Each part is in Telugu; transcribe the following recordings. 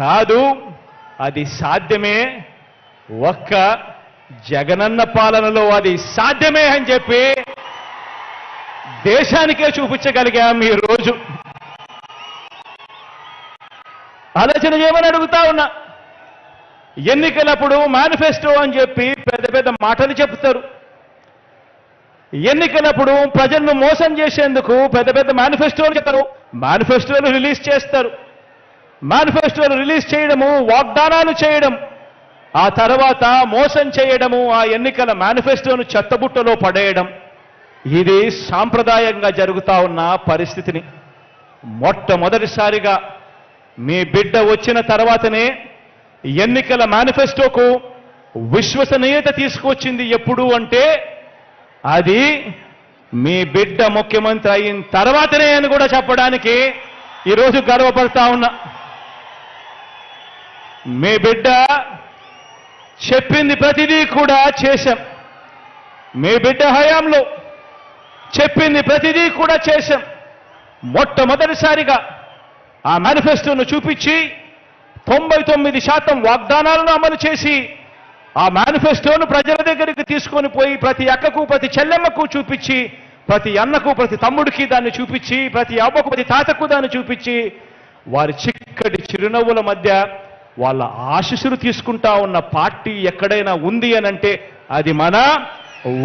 కాదు, అది సాధ్యమే, ఒక్క జగనన్న పాలనలో అది సాధ్యమే అని చెప్పి దేశానికే చూపించగలిగాం ఈ రోజు. ఆలోచన చేయమని అడుగుతా ఉన్నా. ఎన్నికలప్పుడు మేనిఫెస్టో అని చెప్పి పెద్ద పెద్ద మాటలు చెప్తారు. ఎన్నికలప్పుడు ప్రజలను మోసం చేసేందుకు పెద్ద పెద్ద మేనిఫెస్టోలు చెప్తారు, మేనిఫెస్టోలు రిలీజ్ చేస్తారు. మేనిఫెస్టోలు రిలీజ్ చేయడము, వాగ్దానాలు చేయడం, ఆ తర్వాత మోసం చేయడము, ఆ ఎన్నికల మేనిఫెస్టోను చెత్తబుట్టలో పడేయడం, ఇది సాంప్రదాయంగా జరుగుతా ఉన్న పరిస్థితిని మొట్టమొదటిసారిగా మీ బిడ్డ వచ్చిన తర్వాతనే ఎన్నికల మేనిఫెస్టోకు విశ్వసనీయత తీసుకొచ్చింది. ఎప్పుడు అంటే అది మీ బిడ్డ ముఖ్యమంత్రి అయిన తర్వాతనే అని కూడా చెప్పడానికి ఈరోజు గర్వపడతా ఉన్నా. మీ బిడ్డ చెప్పింది ప్రతిదీ కూడా చేశాం. మీ బిడ్డ హయాంలో చెప్పింది ప్రతిదీ కూడా చేశాం. మొట్టమొదటిసారిగా ఆ మేనిఫెస్టోను చూపించి 99% వాగ్దానాలను అమలు చేసి ఆ మేనిఫెస్టోను ప్రజల దగ్గరికి తీసుకొని పోయి ప్రతి అక్కకు, ప్రతి చెల్లెమ్మకు చూపించి, ప్రతి అన్నకు, ప్రతి తమ్ముడికి దాన్ని చూపించి, ప్రతి అవ్వకు, ప్రతి తాతకు దాన్ని చూపించి, వారి చిక్కటి చిరునవ్వుల మధ్య వాళ్ళ ఆశీస్సులు తీసుకుంటా ఉన్న పార్టీ ఎక్కడైనా ఉంది అనంటే అది మన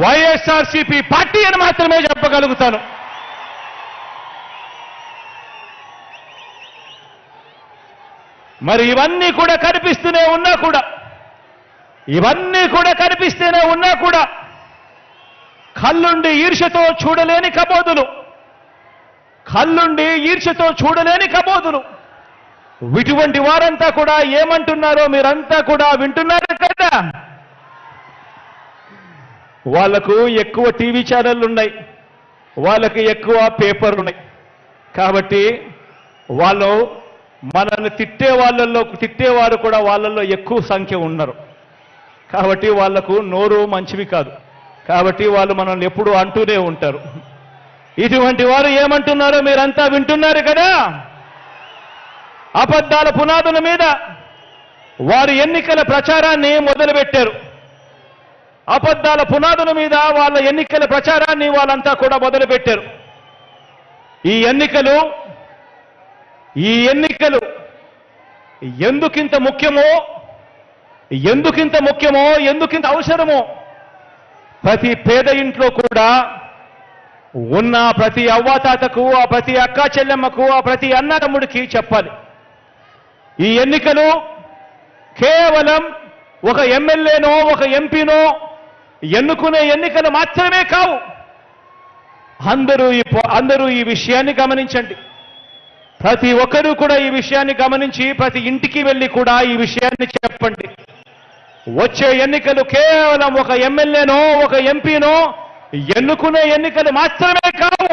వైఎస్ఆర్సీపీ పార్టీ అని మాత్రమే చెప్పగలుగుతాను. మరి ఇవన్నీ కూడా కనిపిస్తూనే ఉన్నా కూడా, ఇవన్నీ కూడా కనిపిస్తూనే ఉన్నా కూడా కళ్ళుండి ఈర్ష్యతో చూడలేని కబోదులు, కళ్ళుండి ఈర్ష్యతో చూడలేని కబోదులు, ఇటువంటి వారంతా కూడా ఏమంటున్నారో మీరంతా కూడా వింటున్నారు కదా. వాళ్లకు ఎక్కువ టీవీ ఛానళ్ళు ఉన్నాయి, వాళ్ళకి ఎక్కువ పేపర్లు ఉన్నాయి. కాబట్టి వాళ్ళు మనల్ని తిట్టేవారు కూడా వాళ్ళల్లో ఎక్కువ సంఖ్య ఉన్నారు. కాబట్టి వాళ్లకు నోరు మంచివి కాదు. కాబట్టి వాళ్ళు మనల్ని ఎప్పుడూ అంటూనే ఉంటారు. ఇటువంటి వారు ఏమంటున్నారో మీరంతా వింటున్నారు కదా. అబద్ధాల పునాదుల మీద వారు ఎన్నికల ప్రచారాన్ని మొదలుపెట్టారు. అబద్ధాల పునాదుల మీద వాళ్ళ ఎన్నికల ప్రచారాన్ని వాళ్ళంతా కూడా మొదలుపెట్టారు. ఈ ఎన్నికలు ఎందుకింత ముఖ్యమో, ఎందుకింత అవసరమో ప్రతి పేద ఇంట్లో కూడా ఉన్న ప్రతి అవ్వాతాతకు, ఆ ప్రతి అక్కా చెల్లెమ్మకు, ఆ ప్రతి అన్న తమ్ముడికి చెప్పాలి. ఈ ఎన్నికలు కేవలం ఒక ఎమ్మెల్యేనో ఒక ఎంపీనో ఎన్నుకునే ఎన్నికలు మాత్రమే కావు. అందరూ ఈ విషయాన్ని గమనించండి. ప్రతి ఒక్కరూ కూడా ఈ విషయాన్ని గమనించి ప్రతి ఇంటికి వెళ్ళి కూడా ఈ విషయాన్ని చెప్పండి. వచ్చే ఎన్నికలు కేవలం ఒక ఎమ్మెల్యేనో ఒక ఎంపీనో ఎన్నుకునే ఎన్నికలు మాత్రమే కావు.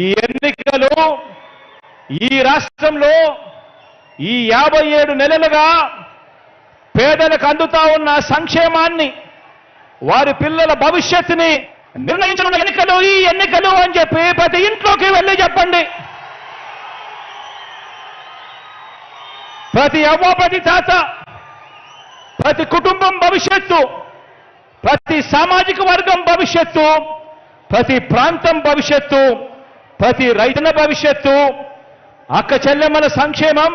ఈ ఎన్నికలు ఈ రాష్ట్రంలో ఈ 57 నెలలుగా పేదలకు అందుతా ఉన్న సంక్షేమాన్ని, వారి పిల్లల భవిష్యత్తుని నిర్ణయించిన ఎన్నికలు ఈ ఎన్నికలు అని చెప్పి ప్రతి ఇంట్లోకి వెళ్ళి చెప్పండి. ప్రతి అవ్వ, ప్రతి తాత, ప్రతి కుటుంబం భవిష్యత్తు, ప్రతి సామాజిక వర్గం భవిష్యత్తు, ప్రతి ప్రాంతం భవిష్యత్తు, ప్రతి రైతుల భవిష్యత్తు, అక్క చెల్లెమ్మల సంక్షేమం,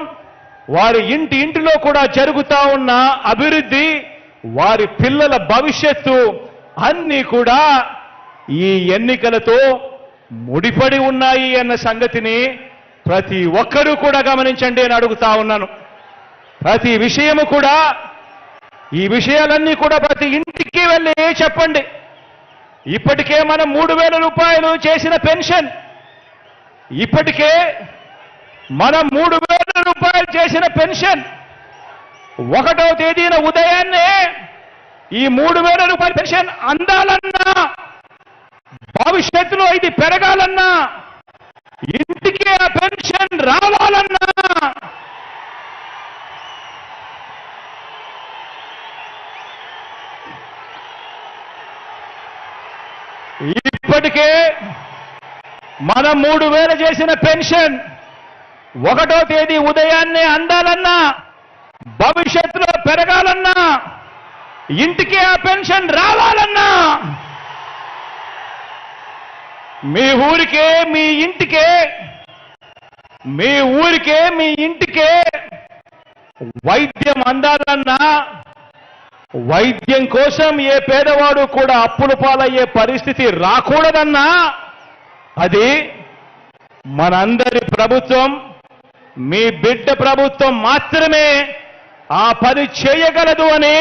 వారి ఇంటిలో కూడా జరుగుతా ఉన్న అభివృద్ధి, వారి పిల్లల భవిష్యత్తు అన్నీ కూడా ఈ ఎన్నికలతో ముడిపడి ఉన్నాయి అన్న సంగతిని ప్రతి ఒక్కరూ కూడా గమనించండి అని అడుగుతా ఉన్నాను. ప్రతి విషయము కూడా, ఈ విషయాలన్నీ కూడా ప్రతి ఇంటికి వెళ్ళి చెప్పండి. ఇప్పటికే మనం 3,000 రూపాయలు చేసిన పెన్షన్, ఇప్పటికే మనం 3,000 రూపాయలు చేసిన పెన్షన్ 1వ తేదీన ఉదయాన్నే ఈ 3,000 రూపాయల పెన్షన్ అందాలన్నా, భవిష్యత్తులో ఇది పెరగాలన్నా, ఇంటికి ఆ పెన్షన్ రావాలన్నా ఇప్పటికే మనం 3,000 చేసిన పెన్షన్ ఒకటో తేదీ ఉదయాన్నే అందాలన్నా, భవిష్యత్తులో పెరగాలన్నా, ఇంటికి ఆ పెన్షన్ రావాలన్నా, మీ ఊరికే మీ ఇంటికే వైద్యం అందాలన్నా, వైద్యం కోసం ఏ పేదవాడు కూడా అప్పుల పాలయ్యే పరిస్థితి రాకూడదన్నా, అది మనందరి ప్రభుత్వం, మీ బిడ్డ ప్రభుత్వం మాత్రమే ఆ పని చేయగలదు అని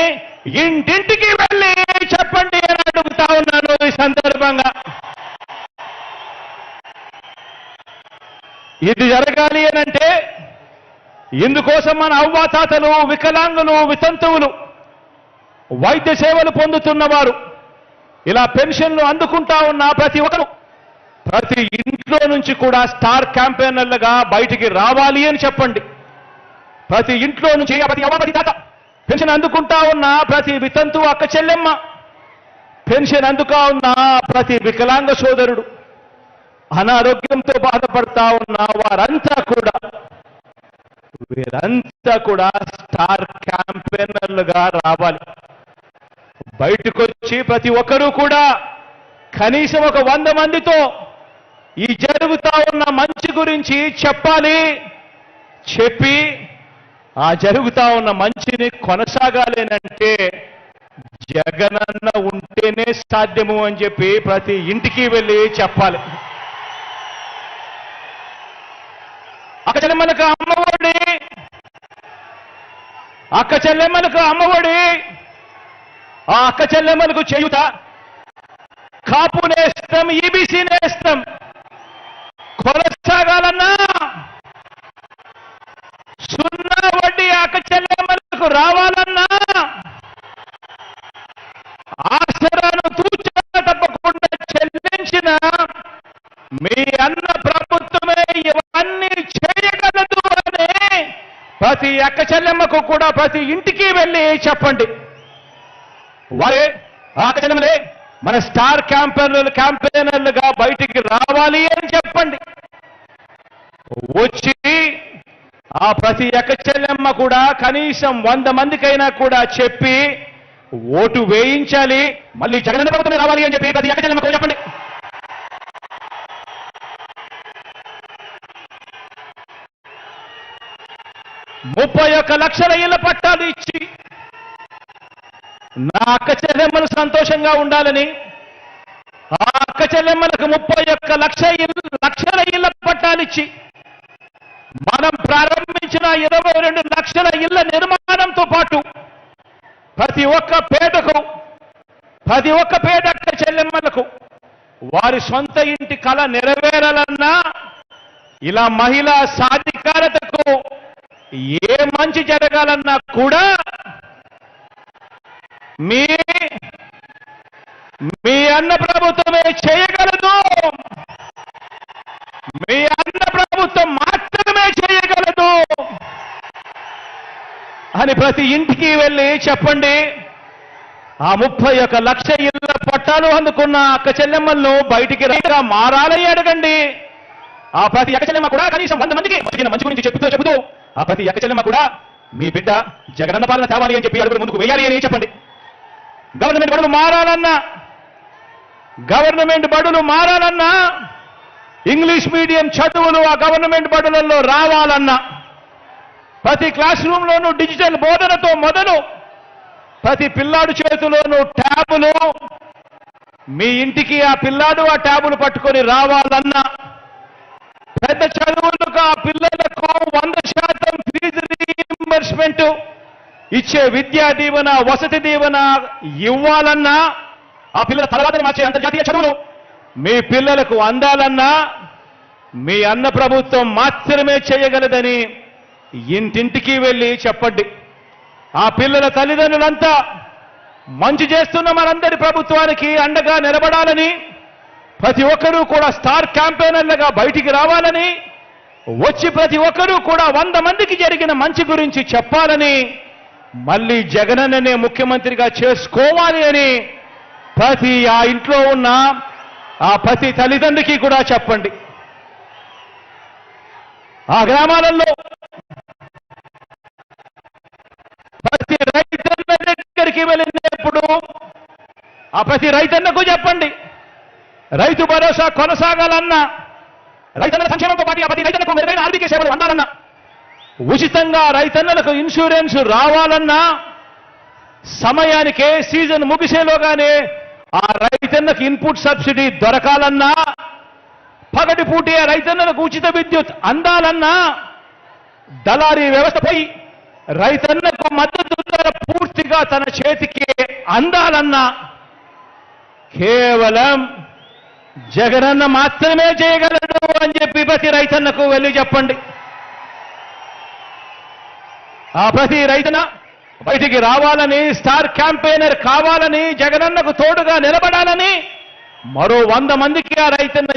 ఇంటింటికి వెళ్ళి చెప్పండి అని అడుగుతా ఉన్నాను ఈ సందర్భంగా. ఇది జరగాలి అనంటే ఇందుకోసం మన అవ్వాతాతలు, వికలాంగులు, వితంతువులు, వైద్య సేవలు పొందుతున్నవారు, ఇలా పెన్షన్లు అందుకుంటా ఉన్న ప్రతి ఒక్కరు ప్రతి ఇంట్లో నుంచి కూడా స్టార్ క్యాంపెయినర్లుగా బయటికి రావాలి అని చెప్పండి. ప్రతి ఇంట్లో నుంచి ప్రతి అవ్వ తాత పెన్షన్ అందుకుంటా ఉన్న ప్రతి వితంతు అక్క చెల్లెమ్మ, పెన్షన్ అందుకా ఉన్న ప్రతి వికలాంగ సోదరుడు, అనారోగ్యంతో బాధపడతా ఉన్న వీరంతా కూడా స్టార్ క్యాంపెయినర్లుగా రావాలి. బయటకు వచ్చి ప్రతి ఒక్కరూ కూడా కనీసం ఒక 100 మందితో ఈ జరుగుతా ఉన్న మంచి గురించి చెప్పాలి. చెప్పి ఆ జరుగుతా ఉన్న మంచిని కొనసాగాలేనంటే జగనన్న ఉంటేనే సాధ్యము అని చెప్పి ప్రతి ఇంటికి వెళ్ళి చెప్పాలి. అక్క చెల్లెమ్మలకు అమ్మఒడి, ఆ అక్క చెల్లెమ్మలకు చేయుత, కాపు నేస్తం, ఈబీసీ నేస్తం కొనసాగాలన్నా, సున్నా వడ్డీ అక్క చెల్లెమ్మలకు రావాలన్నా, ఆసరాను తూచా తప్పకుండా చెల్లించిన మీ అన్న ప్రభుత్వమే ఇవన్నీ చేయగలదు అని ప్రతి అక్క చెల్లెమ్మకు కూడా ప్రతి ఇంటికి వెళ్ళి చెప్పండి. వారే అక్క చెల్లెమ్మలే మన స్టార్ క్యాంపెయినర్లుగా బయటికి రావాలి అని చెప్పండి. వచ్చి ఆ ప్రతి అక్క చెల్లెమ్మ కూడా కనీసం 100 మందికైనా కూడా చెప్పి ఓటు వేయించాలి, మళ్ళీ జగనన్న ప్రభుత్వమే రావాలి అని చెప్పి ప్రతి అక్క చెల్లెమ్మకు చెప్పండి. $31 లక్షల ఇళ్ల పట్టాలు ఇచ్చి నా అక్క చెల్లెమ్మలు సంతోషంగా ఉండాలని, ఆ అక్క చెల్లెమ్మలకు 31 లక్షల ఇళ్ల పట్టాలిచ్చి మనం ప్రారంభించిన 22 లక్షల ఇళ్ల నిర్మాణంతో పాటు ప్రతి ఒక్క పేద అక్క చెల్లెమ్మలకు వారి సొంత ఇంటి కళ నెరవేరాలన్నా, ఇలా మహిళా సాధికారతకు ఏ మంచి జరగాలన్నా కూడా మీ అన్న ప్రభుత్వమే చేయగలదు, మీ అన్న ప్రభుత్వం మాత్రమే చేయగలదు అని ప్రతి ఇంటికి వెళ్ళి చెప్పండి. ఆ 31 లక్ష ఇళ్ల పట్టాలు అందుకున్న అక్క చెల్లెమ్మలను బయటికి రైతుగా మారాలని అడగండి. ఆ ప్రతి అక్క చెల్లెమ్మ కూడా కనీసం 100 మందికి మంచి గురించి చెబుతూ ఆ ప్రతి అక్క చెల్లెమ్మ కూడా మీ బిడ్డ జగనన్న పాలన తేవాలి అని చెప్పి అడుగులు ముందుకు వేయాలి అని చెప్పండి. గవర్నమెంట్ బడులు మారాలన్నా, ఇంగ్లీష్ మీడియం చదువులు ఆ గవర్నమెంట్ బడులలో రావాలన్నా, ప్రతి క్లాస్ రూమ్లోనూ డిజిటల్ బోధనతో మొదలు ప్రతి పిల్లాడు చేతిలోనూ ట్యాబులు, మీ ఇంటికి ఆ పిల్లాడు ఆ ట్యాబులు పట్టుకొని రావాలన్నా, పెద్ద చదువులకు ఆ పిల్లలకు 100% ఫీజు రీయింబర్స్మెంట్ ఇచ్చే విద్యా దీవెన, వసతి దీవెన ఇవ్వాలన్నా, ఆ పిల్లల తర్వాతనే మార్చే అంతర్జాతీయ చదువులు మీ పిల్లలకు అందాలన్నా మీ అన్న ప్రభుత్వం మాత్రమే చేయగలదని ఇంటింటికి వెళ్ళి చెప్పండి. ఆ పిల్లల తల్లిదండ్రులంతా మంచి చేస్తున్న మనందరి ప్రభుత్వానికి అండగా నిలబడాలని, ప్రతి ఒక్కరూ కూడా స్టార్ క్యాంపెయినర్లుగా బయటికి రావాలని, వచ్చి ప్రతి ఒక్కరూ కూడా 100 మందికి జరిగిన మంచి గురించి చెప్పాలని, మళ్ళీ జగనన్ననే ముఖ్యమంత్రిగా చేసుకోవాలి అని ప్రతి ఆ ఇంట్లో ఉన్న ఆ ప్రతి తల్లిదండ్రికి కూడా చెప్పండి. ఆ గ్రామాలలో ప్రతి రైతన్న దగ్గరికి వెళ్ళినప్పుడు ఆ ప్రతి రైతన్నకు చెప్పండి, రైతు భరోసా కొనసాగాలన్నా, రైతన్నల సంక్షేమంతో పాటు ఆ ప్రతి రైతన్నకు మెరుగైన ఆర్థిక సేవలు అందాలన్నా, ఉచితంగా రైతన్నలకు ఇన్సూరెన్స్ రావాలన్నా, సమయానికే సీజన్ ముగిసేలోగానే ఆ రైతన్నకు ఇన్పుట్ సబ్సిడీ దొరకాలన్నా, పగటిపూటే రైతన్నలకు ఉచిత విద్యుత్ అందాలన్నా, దళారీ వ్యవస్థ పోయి రైతన్నకు మద్దతు ధర పూర్తిగా తన చేతికి అందాలన్నా కేవలం జగనన్న మాత్రమే చేయగలడు అని చెప్పి ప్రతి రైతన్నకు వెళ్ళి చెప్పండి. ఆ ప్రతి రైతన్న బయటికి రావాలని, స్టార్ క్యాంపెయినర్ కావాలని, జగనన్నకు తోడుగా నిలబడాలని మరో 100 మందికి ఆ రైతన్న